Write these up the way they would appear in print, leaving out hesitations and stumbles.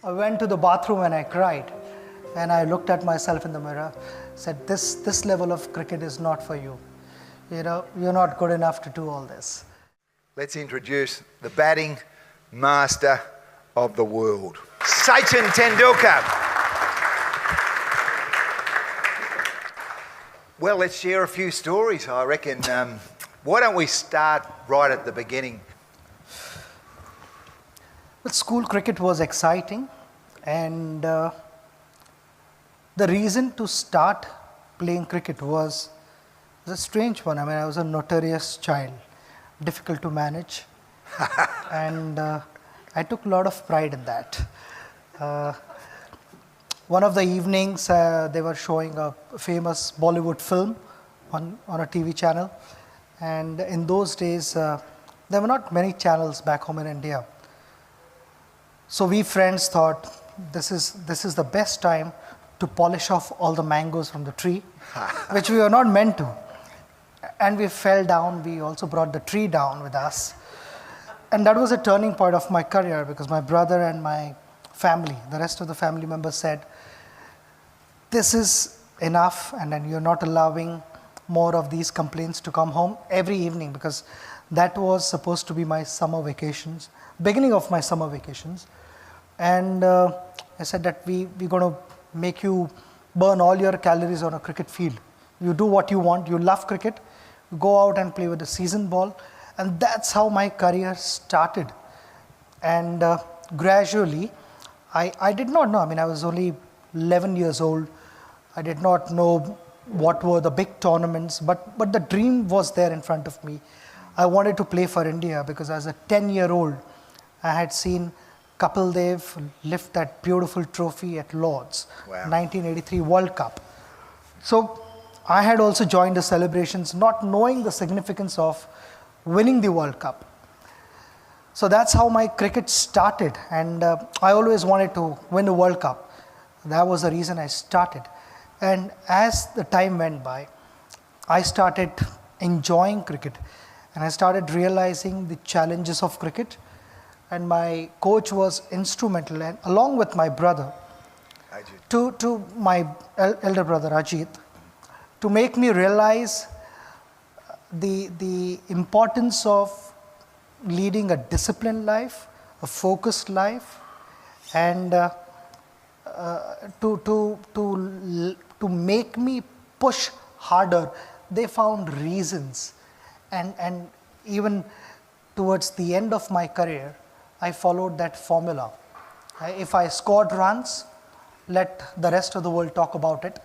I went to the bathroom and I cried. And I looked at myself in the mirror, said, this level of cricket is not for you. You're not good enough to do all this. Let's introduce the batting master of the world, Sachin Tendulkar. Well, let's share a few stories, I reckon. Why don't we start right at the beginning? But school cricket was exciting, and the reason to start playing cricket was a strange one. I mean, I was a notorious child, difficult to manage, and I took a lot of pride in that. One of the evenings, they were showing a famous Bollywood film on a TV channel, and in those days, there were not many channels back home in India. So we friends thought, this is the best time to polish off all the mangoes from the tree, which we were not meant to. And we fell down. We also brought the tree down with us. And that was a turning point of my career, because my brother and my family, the rest of the family members said, this is enough, and then you're not allowing more of these complaints to come home every evening, because that was supposed to be my summer vacations, beginning of my summer vacations. And I said that we're going to make you burn all your calories on a cricket field. You do what you want. You love cricket. Go out and play with the season ball. And that's how my career started. And gradually, I did not know. I mean, I was only 11 years old. I did not know what were the big tournaments, but the dream was there in front of me. I wanted to play for India, because as a 10-year-old, I had seen Kapil Dev lift that beautiful trophy at Lord's, wow. 1983 World Cup. So I had also joined the celebrations, not knowing the significance of winning the World Cup. So that's how my cricket started, and I always wanted to win the World Cup. That was the reason I started. And as the time went by, I started enjoying cricket, and I started realizing the challenges of cricket. And my coach was instrumental, and along with my brother, to my elder brother Ajit, to make me realize the importance of leading a disciplined life, a focused life, and to make me push harder. They found reasons, and even towards the end of my career, I followed that formula. If I scored runs, let the rest of the world talk about it.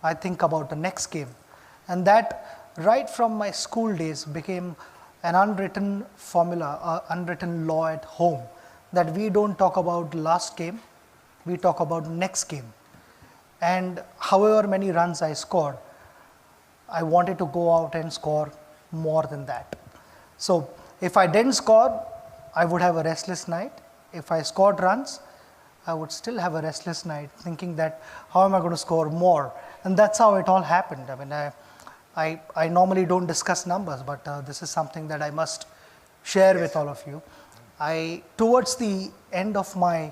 I think about the next game. And that, right from my school days, became an unwritten formula, unwritten law at home, that we don't talk about last game, we talk about next game. And however many runs I scored, I wanted to go out and score more than that. So if I didn't score, I would have a restless night. If I scored runs, I would still have a restless night, thinking that, how am I going to score more? And that's how it all happened. I mean, I normally don't discuss numbers, but this is something that I must share with all of you. Towards the end of my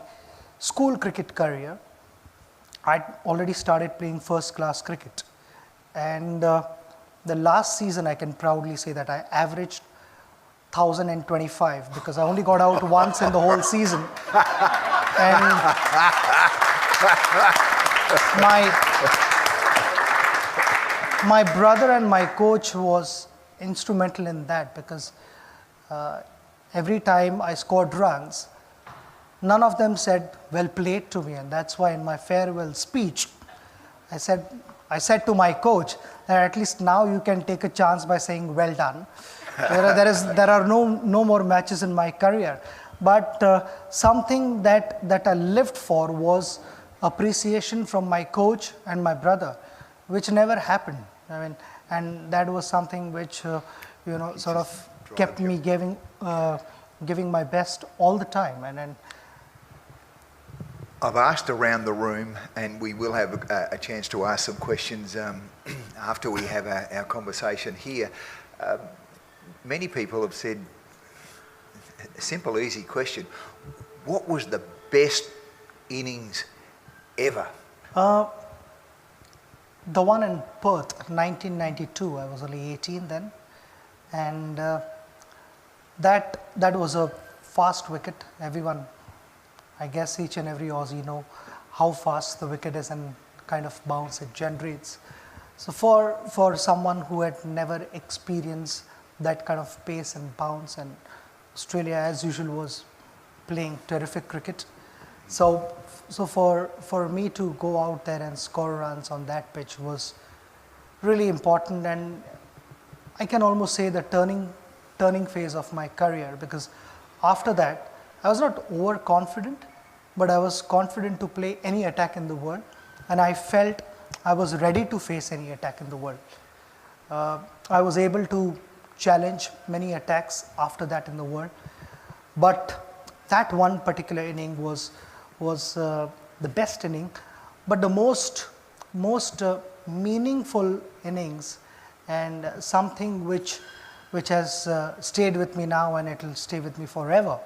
school cricket career, I already started playing first-class cricket. And the last season, I can proudly say that I averaged 1,025, because I only got out once in the whole season. And my brother and my coach was instrumental in that, because every time I scored runs, none of them said, well played to me. And that's why in my farewell speech, I said to my coach that at least now you can take a chance by saying, well done. There are no more matches in my career. But something that I lived for was appreciation from my coach and my brother, which never happened. I mean, and that was something which sort of kept me giving my best all the time. And then I've asked around the room, and we will have a chance to ask some questions after we have our conversation here. Many people have said, a simple, easy question: what was the best innings ever? The one in Perth, 1992, I was only 18 then, and that was a fast wicket. Everyone, I guess each and every Aussie know how fast the wicket is and kind of bounce it generates. So for someone who had never experienced that kind of pace and bounce, and Australia as usual was playing terrific cricket. So for me to go out there and score runs on that pitch was really important, and I can almost say the turning phase of my career, because after that I was not overconfident, but I was confident to play any attack in the world, and I felt I was ready to face any attack in the world. I was able to challenge many attacks after that in the world, but that one particular inning was the best inning, but the most meaningful innings, and something which has stayed with me now and it will stay with me forever,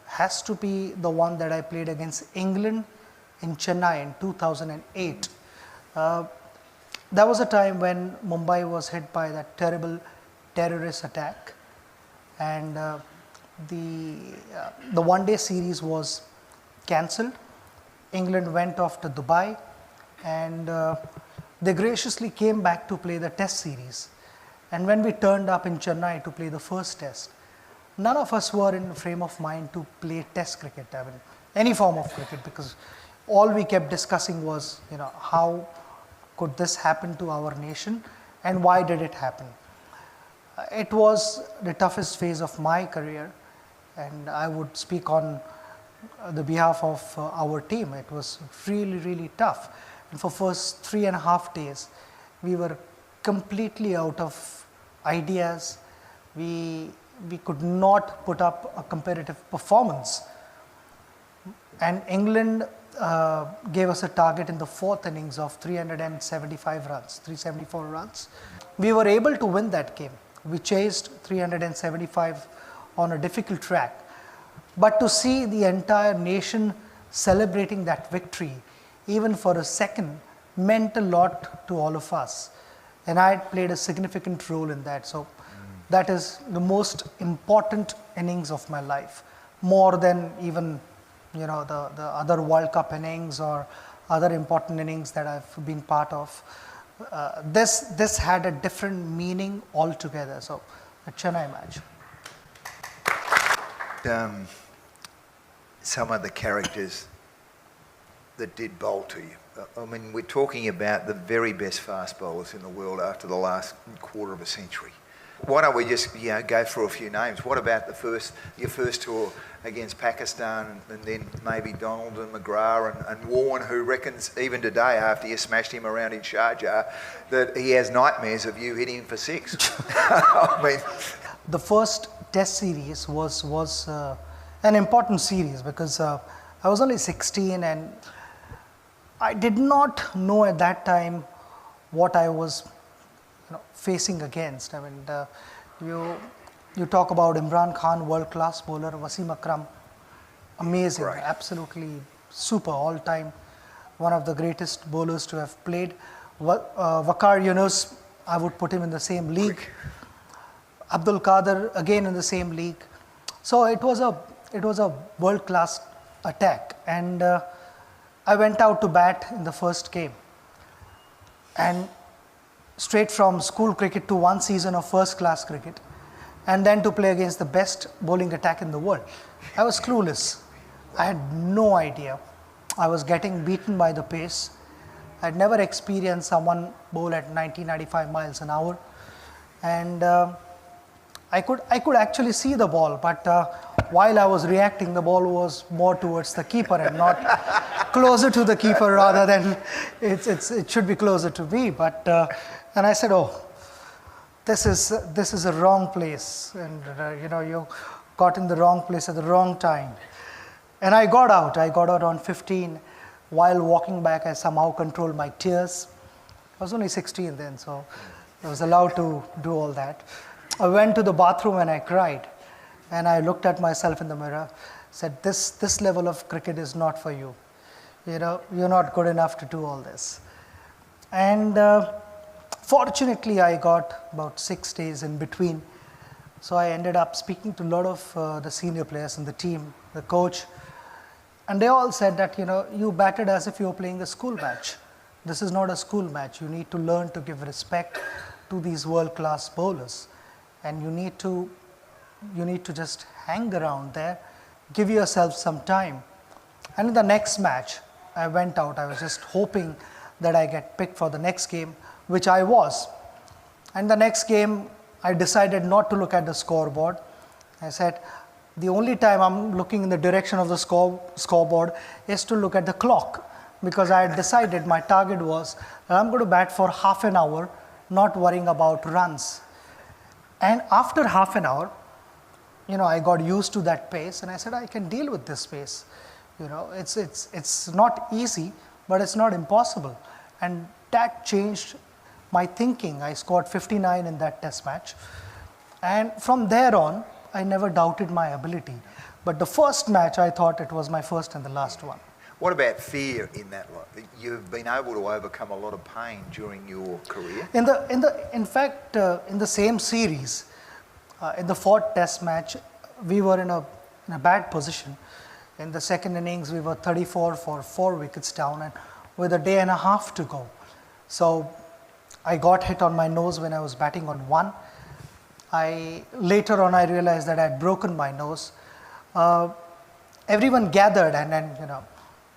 has to be the one that I played against England in Chennai in 2008. That was a time when Mumbai was hit by that terrible terrorist attack, and the one-day series was cancelled. England went off to Dubai, and they graciously came back to play the test series. And when we turned up in Chennai to play the first test, none of us were in the frame of mind to play test cricket, I mean any form of cricket, because all we kept discussing was, how could this happen to our nation and why did it happen. It was the toughest phase of my career, and I would speak on the behalf of our team. It was really tough, and for first 3.5 days we were completely out of ideas. We could not put up a competitive performance, and England gave us a target in the fourth innings of 374 runs. We were able to win that game. We chased 375 on a difficult track, but to see the entire nation celebrating that victory, even for a second, meant a lot to all of us, and I had played a significant role in that. So that is the most important innings of my life, more than even the other World Cup innings or other important innings that I've been part of. This had a different meaning altogether. So the Chennai match. Some of the characters that did bowl to you. I mean, we're talking about the very best fast bowlers in the world after the last quarter of a century. Why don't we just go through a few names? What about your first tour against Pakistan, and then maybe Donald and McGrath and Warren, who reckons even today after you smashed him around in Sharjah that he has nightmares of you hitting him for 6? I mean, the first test series was an important series because I was only 16 and I did not know at that time what I was facing against. I mean, you talk about Imran Khan, world-class bowler, Wasim Akram, amazing, right. Absolutely super, all-time, one of the greatest bowlers to have played. Waqar Yunus, I would put him in the same league. Abdul Qadir, again in the same league. So it was a world-class attack, and I went out to bat in the first game, and straight from school cricket to one season of first-class cricket, and then to play against the best bowling attack in the world. I was clueless. I had no idea. I was getting beaten by the pace. I had never experienced someone bowl at 90-95 miles an hour, and I could actually see the ball, but while I was reacting, the ball was more towards the keeper and not closer to the keeper, rather than it should be closer to me. But and I said, "Oh, this is a wrong place, and you got in the wrong place at the wrong time." And I got out. I got out on 15. While walking back, I somehow controlled my tears. I was only 16 then, so I was allowed to do all that. I went to the bathroom and I cried, and I looked at myself in the mirror, said, this level of cricket is not for you. you're not good enough to do all this. And fortunately, I got about 6 days in between. So I ended up speaking to a lot of the senior players in the team, the coach, and they all said that, you batted as if you were playing a school match. This is not a school match. You need to learn to give respect to these world-class bowlers, and you need to just hang around there, give yourself some time. And in the next match, I went out. I was just hoping that I get picked for the next game, which I was. And the next game, I decided not to look at the scoreboard. I said, the only time I'm looking in the direction of the scoreboard is to look at the clock, because I had decided my target was that I'm going to bat for half an hour, not worrying about runs. And after half an hour, I got used to that pace, and I said, I can deal with this pace. It's not easy, but it's not impossible. And that changed my thinking. I scored 59 in that test match. And from there on, I never doubted my ability. But the first match, I thought it was my first and the last one. What about fear in that? You've been able to overcome a lot of pain during your career. In fact, in the same series, in the fourth test match, we were in a bad position. In the second innings, we were 34 for 4 wickets down, and with a day and a half to go. So I got hit on my nose when I was batting on 1. Later on, I realized that I had broken my nose. Everyone gathered, and then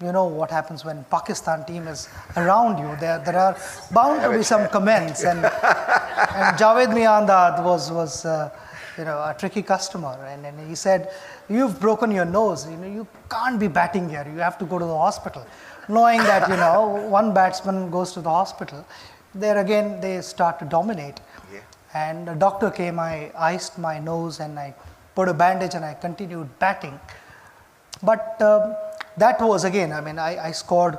you know what happens when Pakistan team is around you. There are bound to be some comments, and Javed Miandad was a tricky customer, and he said, "You've broken your nose. You can't be batting here. You have to go to the hospital." Knowing that one batsman goes to the hospital, there again they start to dominate. Yeah. And a doctor came. I iced my nose and I put a bandage and I continued batting. But that was again, I scored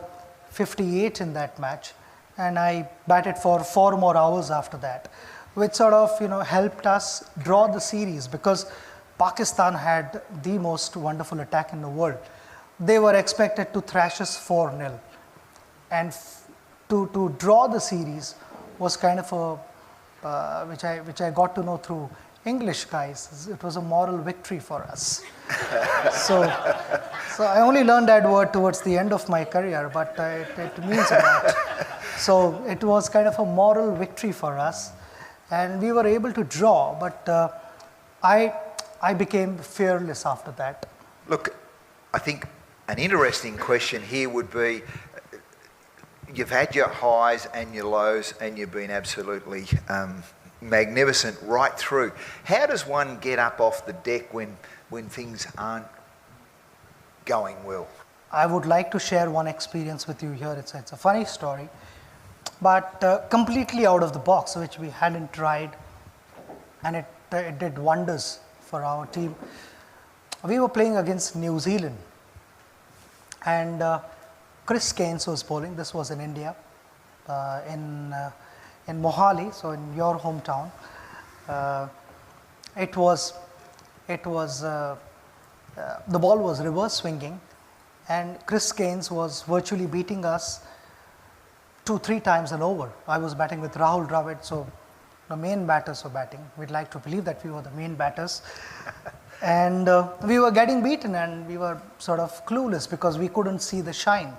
58 in that match, and I batted for 4 more hours after that, which sort of helped us draw the series, because Pakistan had the most wonderful attack in the world. They were expected to thrash us 4-0, and to draw the series was kind of a which I got to know through English guys. It was a moral victory for us. So I only learned that word towards the end of my career, but it means a lot. So it was kind of a moral victory for us, and we were able to draw. But I became fearless after that. Look, I think an interesting question here would be, you've had your highs and your lows, and you've been absolutely magnificent right through. How does one get up off the deck when things aren't going well? I would like to share one experience with you here. It's a funny story, but completely out of the box, which we hadn't tried, and it did wonders for our team. We were playing against New Zealand, and Chris Keynes was bowling. This was in India, in Mohali, so in your hometown. The ball was reverse swinging, and Chris Keynes was virtually beating us 2-3 times an over. I was batting with Rahul Dravid, so the main batters were batting. We'd like to believe that we were the main batters. And we were getting beaten, and we were sort of clueless because we couldn't see the shine.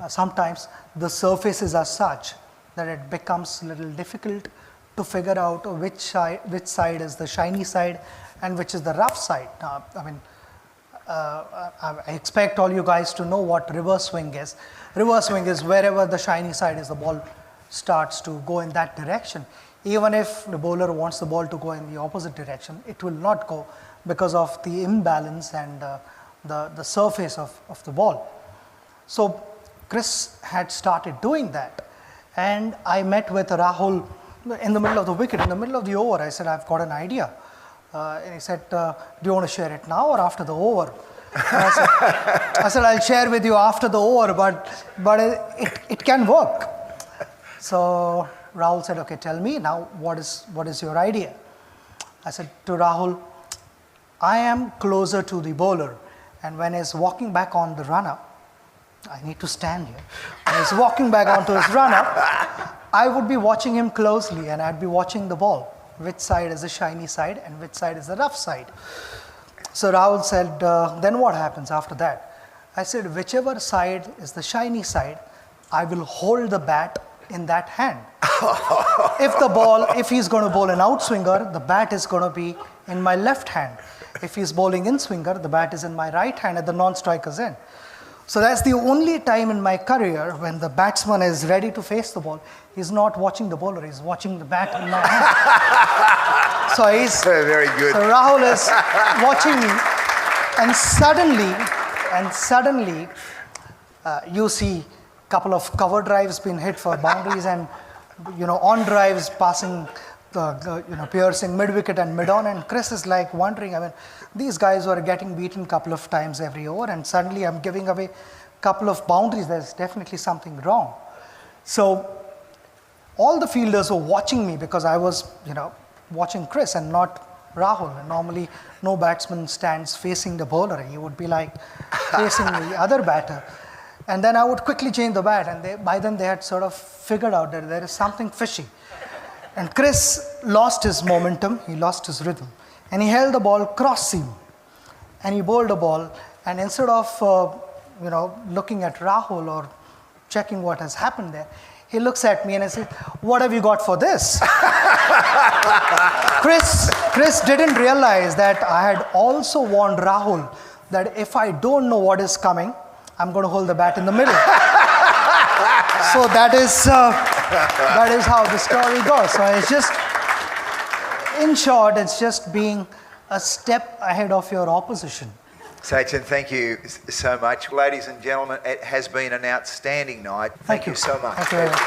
Sometimes the surfaces are such that it becomes a little difficult to figure out which side is the shiny side and which is the rough side. I expect all you guys to know what reverse swing is. Reverse swing is wherever the shiny side is, the ball starts to go in that direction. Even if the bowler wants the ball to go in the opposite direction, it will not go because of the imbalance and the surface of the ball. So Chris had started doing that, and I met with Rahul in the middle of the wicket, in the middle of the over. I said, I've got an idea. And he said, do you want to share it now or after the over? I said, I'll share with you after the over, but it can work. So Rahul said, okay, tell me now, what is your idea? I said to Rahul, I am closer to the bowler, and when he's walking back on the runner, I need to stand here. When he's walking back onto his run-up, I would be watching him closely and I'd be watching the ball. Which side is the shiny side and which side is the rough side? So Rahul said, then what happens after that? I said, whichever side is the shiny side, I will hold the bat in that hand. If he's going to bowl an outswinger, the bat is going to be in my left hand. If he's bowling in swinger, the bat is in my right hand at the non-striker's end. So that's the only time in my career when the batsman is ready to face the ball. He's not watching the bowler, he's watching the bat in my hand. So he's very good. So Rahul is watching me, and suddenly, you see a couple of cover drives being hit for boundaries, and on drives passing, piercing mid-wicket and mid-on, and Chris is like wondering, these guys were getting beaten a couple of times every over, and suddenly I'm giving away a couple of boundaries. There's definitely something wrong. So all the fielders were watching me because I was, watching Chris and not Rahul. And normally, no batsman stands facing the bowler. He would be like facing the other batter. And then I would quickly change the bat, and by then they had sort of figured out that there is something fishy. And Chris lost his momentum, he lost his rhythm, and he held the ball cross seam, and he bowled a ball, and instead of looking at Rahul or checking what has happened there, he looks at me and I said, "What have you got for this?" Chris didn't realize that I had also warned Rahul that if I don't know what is coming, I'm going to hold the bat in the middle. So that is how the story goes. So it's just, in short, it's just being a step ahead of your opposition. Sachin, thank you so much. Ladies and gentlemen, it has been an outstanding night. Thank you so much. Thank you very much.